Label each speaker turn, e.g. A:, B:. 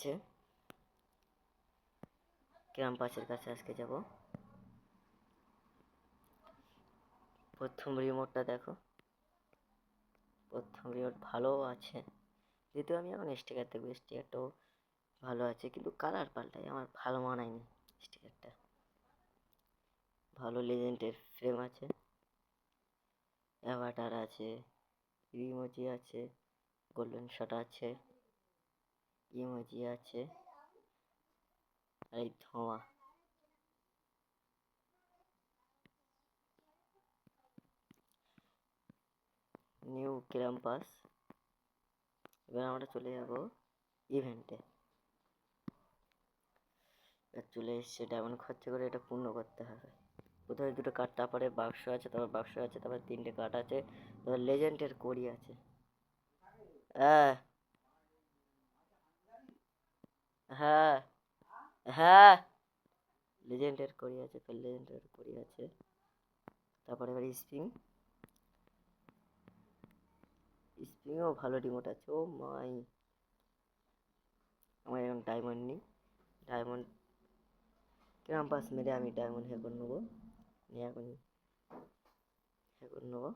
A: আছে। ক্যাম্পাসের কাছে আজকে যাব। প্রথম রিমোটটা দেখো, প্রথম রিমোট ভালো আছে। যেহেতু আমি এখন স্টিকার দেখবো, স্টিকারটাও ভালো আছে, কিন্তু কালার পাল্টাই আমার ভালো মানায়নি স্টিকারটা। ভালো লেজেন্ডের ফ্রেম আছে, অ্যাভাটার আছে, ইমোজি আছে, গোল্ডেন শট আছে, ইমোজি আছে, এই ধোঁয়া। New campus. এবার আমরা চলে যাব ইভেন্টে। চলে এসছে, ডায়মন্ড খরচা করে এটা পূর্ণ করতে হবে। প্রথমে দুটো কার্ড, তারপরে বাক্স আছে, তারপর বাক্স আছে, তারপরে তিনটে কার্ড আছে, তারপর লেজেন্ডের কড়ি আছে। হ্যাঁ হ্যাঁ হ্যাঁ, লেজেন্ডের কড়ি আছে, লেজেন্ডের কড়ি আছে। তারপরে এবার স্প্রিংও ভালো রিমোট আছে। ও মাই, আমার এখন ডায়মন্ড নেই। ডায়মন্ড ক্যাম্পাস মেরে আমি ডায়মন্ড হ্যাক করে নেবো, নিয়ে এখন হ্যাক করে নেবো।